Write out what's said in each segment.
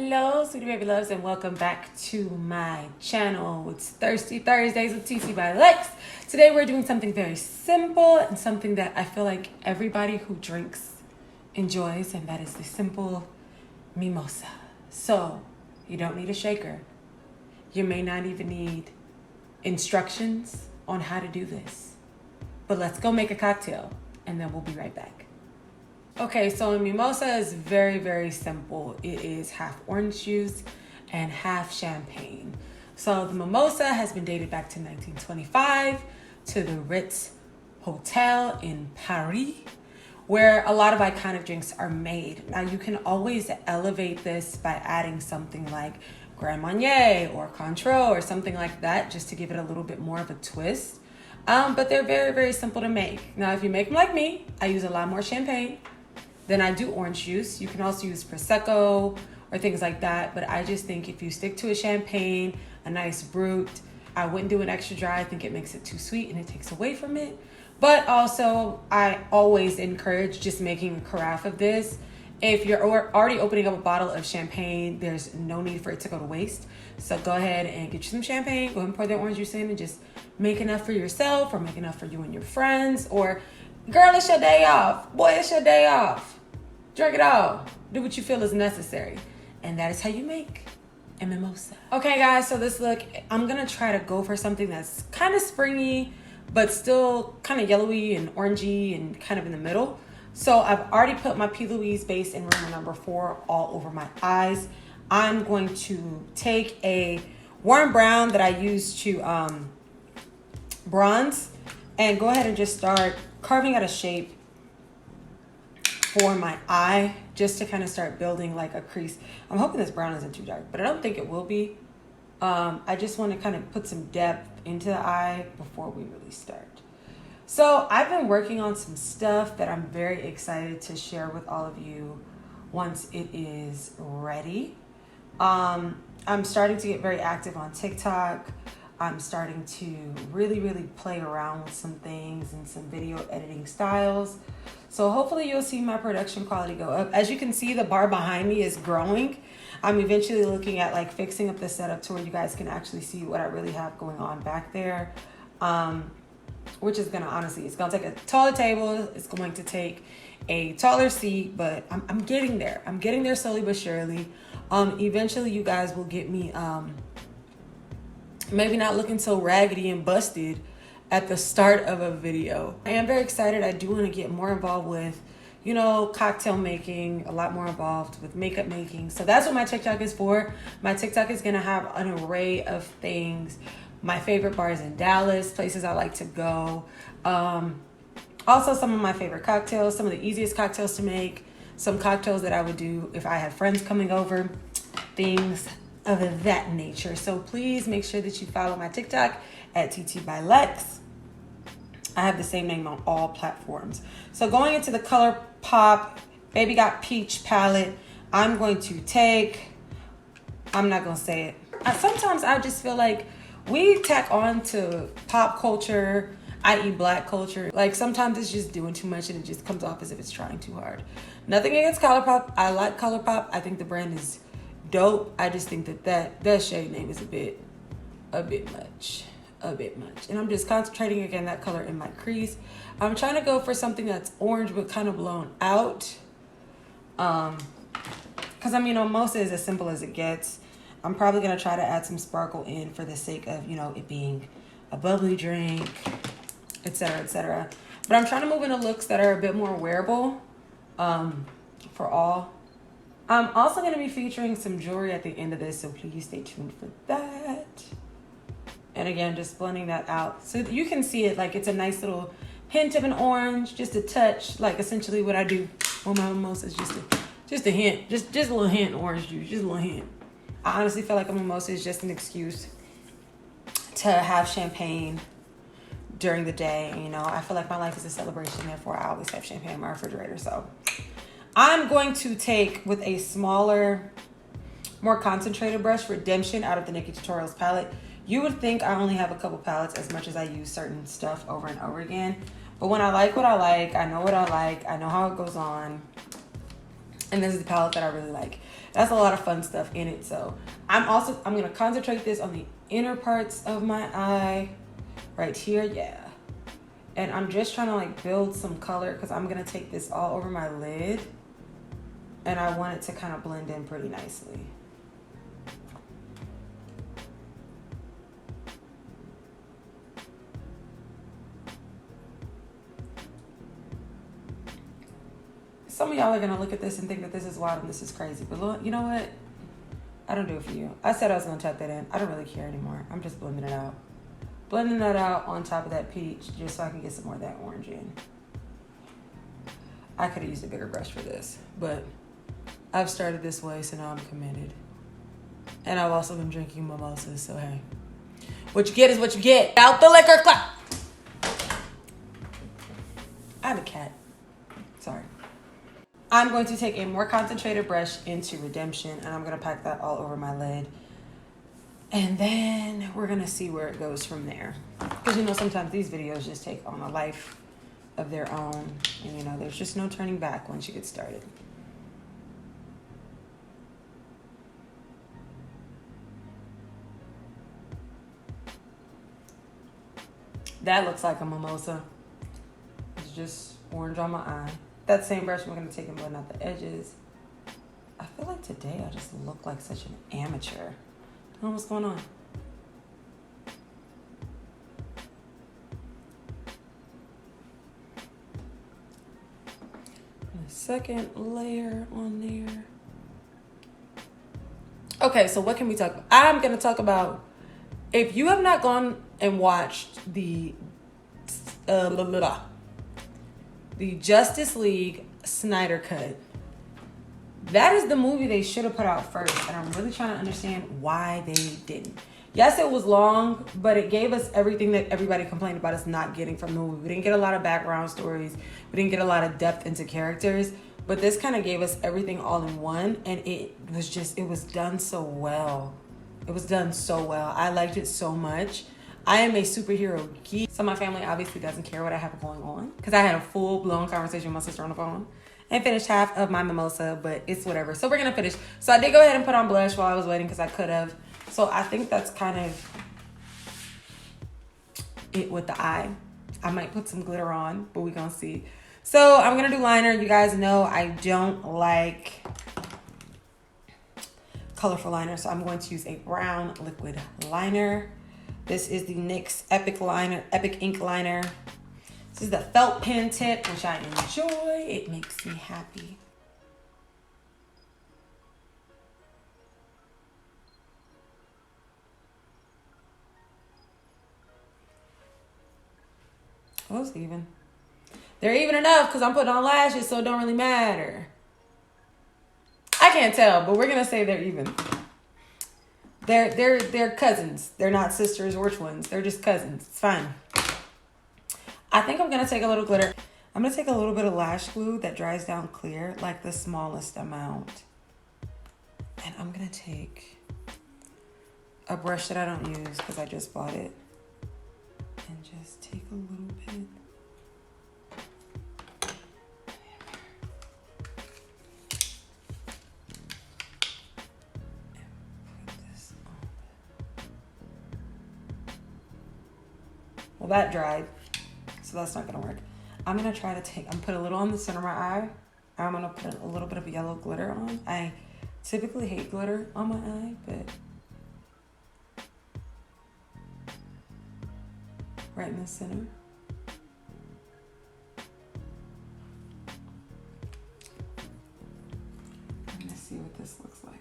Hello, sweetie baby loves, and welcome back to my channel. It's Thirsty Thursdays with TTbyLex. Today we're doing something very simple and something that I feel like everybody who drinks enjoys, and that is the simple mimosa. So you don't need a shaker. You may not even need instructions on how to do this. But let's go make a cocktail and then we'll be right back. Okay, so a mimosa is very, very simple. It is half orange juice and half champagne. So the mimosa has been dated back to 1925 to the Ritz Hotel in Paris, where a lot of iconic drinks are made. Now you can always elevate this by adding something like Grand Marnier or Cointreau or something like that, just to give it a little bit more of a twist. But they're very, very simple to make. Now, if you make them like me, I use a lot more champagne than I do orange juice. You can also use Prosecco or things like that. But I just think if you stick to a champagne, a nice brut, I wouldn't do an extra dry. I think it makes it too sweet and it takes away from it. But also, I always encourage just making a carafe of this. If you're already opening up a bottle of champagne, there's no need for it to go to waste. So go ahead and get you some champagne. Go ahead and pour that orange juice in and just make enough for yourself or make enough for you and your friends. Or, girl, it's your day off. Boy, it's your day off. Drink it all. Do what you feel is necessary. And that is how you make a mimosa. Okay, guys, so this look, I'm going to try to go for something that's kind of springy, but still kind of yellowy and orangey and kind of in the middle. So I've already put my P. Louise base in room number 4 all over my eyes. I'm going to take a warm brown that I used to bronze and go ahead and just start carving out a shape for my eye, just to kind of start building like a crease. I'm hoping this brown isn't too dark, but I don't think it will be. I just want to kind of put some depth into the eye before we really start. So I've been working on some stuff that I'm very excited to share with all of you once it is ready. I'm starting to get very active on TikTok. I'm starting to really play around with some things and some video editing styles. So hopefully you'll see my production quality go up. As you can see, the bar behind me is growing. I'm eventually looking at like fixing up the setup to where you guys can actually see what I really have going on back there. Which is gonna, honestly, it's gonna take a taller table. It's going to take a taller seat, but I'm getting there. I'm getting there slowly but surely. Eventually you guys will get me, maybe not looking so raggedy and busted at the start of a video. I am very excited. I do want to get more involved with, you know, cocktail making, a lot more involved with makeup making. So that's what my TikTok is for. My TikTok is going to have an array of things. My favorite bars in Dallas, places I like to go. Also some of my favorite cocktails, some of the easiest cocktails to make, some cocktails that I would do if I had friends coming over, things of that nature. So please make sure that you follow my TikTok at TTbyLex. I have the same name on all platforms. So going into the ColourPop Baby Got Peach palette, I'm going to take, I'm not going to say it. Sometimes I just feel like we tack on to pop culture, i.e. black culture. Like sometimes it's just doing too much and it just comes off as if it's trying too hard. Nothing against ColourPop. I like ColourPop. I think the brand is dope. I just think that shade name is a bit much. And I'm just concentrating again that color in my crease. I'm trying to go for something that's orange but kind of blown out. Because I mean, mimosa is as simple as it gets. I'm probably going to try to add some sparkle in for the sake of, you know, it being a bubbly drink, etc., etc. But I'm trying to move into looks that are a bit more wearable for all. I'm also going to be featuring some jewelry at the end of this, so please stay tuned for that. And again, just blending that out so that you can see it like it's a nice little hint of an orange, just a touch, like essentially what I do on my mimosa is just a hint, just a little hint orange juice, just a little hint. I honestly feel like a mimosa is just an excuse to have champagne during the day. You know, I feel like my life is a celebration, therefore I always have champagne in my refrigerator. So I'm going to take, with a smaller, more concentrated brush, Redemption out of the Nikki Tutorials palette. You would think I only have a couple palettes as much as I use certain stuff over and over again. But when I like what I like, I know what I like, I know how it goes on. And this is the palette that I really like. That's a lot of fun stuff in it. So I'm going to concentrate this on the inner parts of my eye right here. Yeah. And I'm just trying to like build some color because I'm going to take this all over my lid. And I want it to kind of blend in pretty nicely. Some of y'all are going to look at this and think that this is wild and this is crazy. But look, you know what? I don't do it for you. I said I was going to tuck that in. I don't really care anymore. I'm just blending it out. Blending that out on top of that peach just so I can get some more of that orange in. I could have used a bigger brush for this, but I've started this way, so now I'm committed. And I've also been drinking mimosas, so hey. What you get is what you get. Out the liquor club. I have a cat. Sorry. I'm going to take a more concentrated brush into Redemption, and I'm going to pack that all over my lid. And then we're going to see where it goes from there. Because, you know, sometimes these videos just take on a life of their own. And, you know, there's just no turning back once you get started. That looks like a mimosa. It's just orange on my eye. That same brush, we're going to take and blend out the edges. I feel like today I just look like such an amateur. I don't know what's going on. And a second layer on there. Okay, so what can we talk about? I'm going to talk about, if you have not gone and watched the Justice League Snyder Cut, that is the movie they should have put out first. And I'm really trying to understand why they didn't. Yes, it was long, but it gave us everything that everybody complained about us not getting from the movie. We didn't get a lot of background stories. We didn't get a lot of depth into characters. But this kind of gave us everything all in one. And it was done so well. It was done so well. I liked it so much. I am a superhero geek. So my family obviously doesn't care what I have going on, because I had a full-blown conversation with my sister on the phone and finished half of my mimosa, but it's whatever. So we're going to finish. So I did go ahead and put on blush while I was waiting because I could have. So I think that's kind of it with the eye. I might put some glitter on, but we're going to see. So I'm going to do liner. You guys know I don't like colorful liner, so I'm going to use a brown liquid liner. This is the NYX Epic Ink Liner. This is the felt pen tip, which I enjoy. It makes me happy. Are those even? They're even enough because I'm putting on lashes, so it don't really matter. I can't tell, but we're gonna say they're even. They're cousins. They're not sisters or twins. They're just cousins. It's fine. I think I'm gonna take a little glitter. I'm gonna take a little bit of lash glue that dries down clear, like the smallest amount. And I'm gonna take a brush that I don't use because I just bought it. And just take a little bit. Well, that dried, so that's not gonna work. I'm gonna try to put a little on the center of my eye. I'm gonna put a little bit of yellow glitter on. I typically hate glitter on my eye, but right in the center. I'm gonna see what this looks like.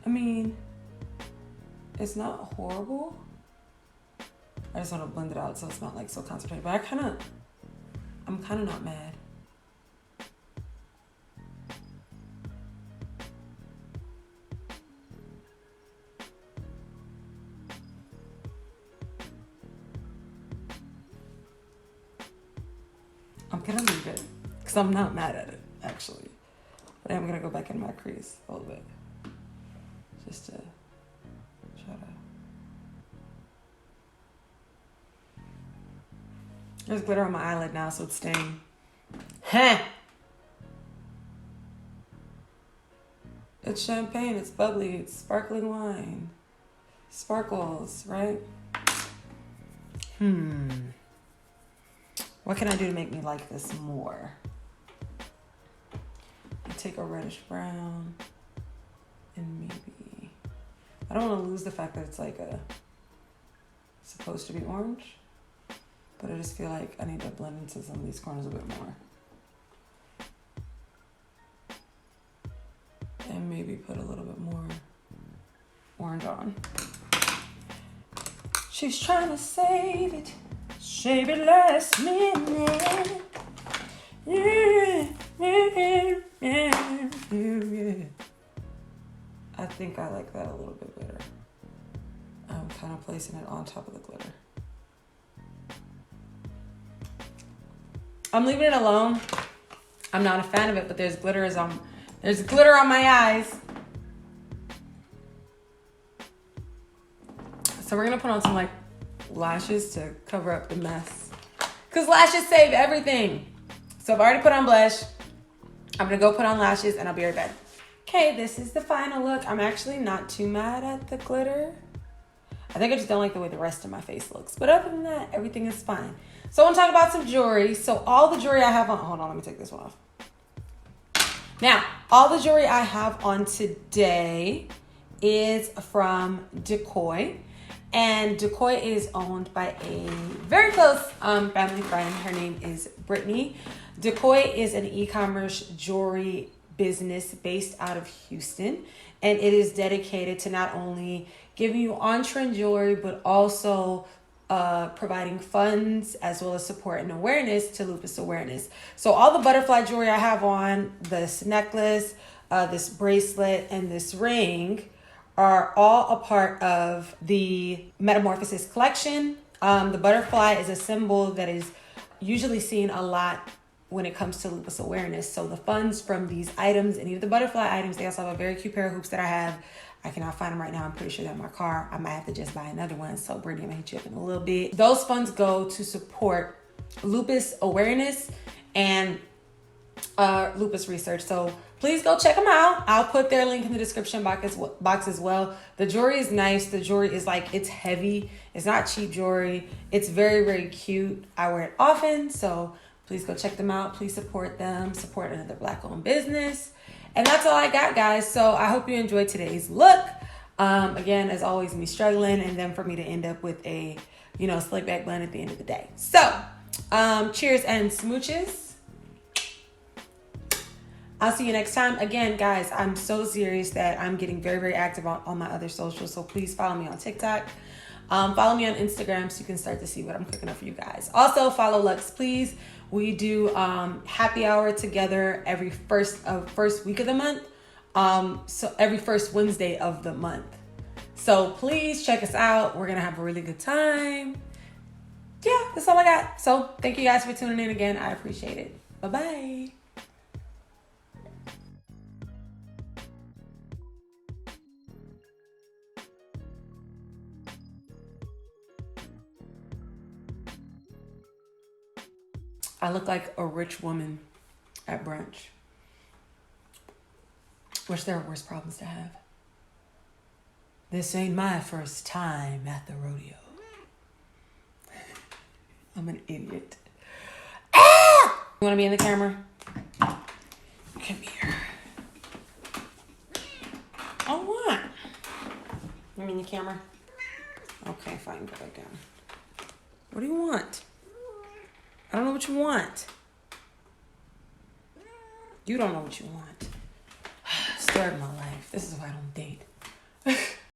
I mean, it's not horrible. I just want to blend it out so it's not like so concentrated. But I'm kind of not mad. I'm going to leave it because I'm not mad at it, actually. But I'm going to go back in my crease a little bit. Just to eyeshadow. There's glitter on my eyelid now, so it's staying. Huh. It's champagne, it's bubbly, it's sparkling wine. Sparkles, right? What can I do to make me like this more? I take a reddish brown and maybe, I don't want to lose the fact that it's like supposed to be orange, but I just feel like I need to blend into some of these corners a bit more. And maybe put a little bit more orange on. She's trying to save it last minute. Yeah. I think I like that a little bit better. I'm kind of placing it on top of the glitter. I'm leaving it alone. I'm not a fan of it, but there's glitter on my eyes. So we're gonna put on some like lashes to cover up the mess. Cause lashes save everything. So I've already put on blush. I'm gonna go put on lashes and I'll be right back. Okay, this is the final look. I'm actually not too mad at the glitter. I think I just don't like the way the rest of my face looks. But other than that, everything is fine. So I want to talk about some jewelry. So all the jewelry I have on, hold on, let me take this one off. Now, all the jewelry I have on today is from Decoy. And Decoy is owned by a very close family friend. Her name is Brittany. Decoy is an e-commerce jewelry business based out of Houston. And it is dedicated to not only giving you on-trend jewelry, but also providing funds as well as support and awareness to lupus awareness. So all the butterfly jewelry I have on, this necklace, this bracelet, and this ring are all a part of the Metamorphosis collection. The butterfly is a symbol that is usually seen a lot when it comes to lupus awareness. So the funds from these items, any of the butterfly items, they also have a very cute pair of hoops that I have. I cannot find them right now. I'm pretty sure they're in my car. I might have to just buy another one. So Brittany, I'm gonna hit you up in a little bit. Those funds go to support lupus awareness and lupus research. So please go check them out. I'll put their link in the description box as well. The jewelry is nice. The jewelry is like, it's heavy. It's not cheap jewelry. It's very, very cute. I wear it often. So please go check them out. Please support them. Support another Black-owned business. And that's all I got, guys. So I hope you enjoyed today's look. Again, as always, me struggling, and then for me to end up with a, slick back bun at the end of the day. So, cheers and smooches. I'll see you next time. Again, guys, I'm so serious that I'm getting very, very active on my other socials. So please follow me on TikTok. Follow me on Instagram so you can start to see what I'm cooking up for you guys. Also, follow Lux, please. We do happy hour together every first week of the month. So every first Wednesday of the month. So please check us out. We're going to have a really good time. Yeah, that's all I got. So thank you guys for tuning in again. I appreciate it. Bye-bye. I look like a rich woman at brunch, which there are worse problems to have. This ain't my first time at the rodeo. I'm an idiot. Ah! You want to be in the camera? Come here. Oh, what? You mean the camera? Okay, fine. Go back down. What do you want? I don't know what you want. You don't know what you want. Story of my life. This is why I don't date.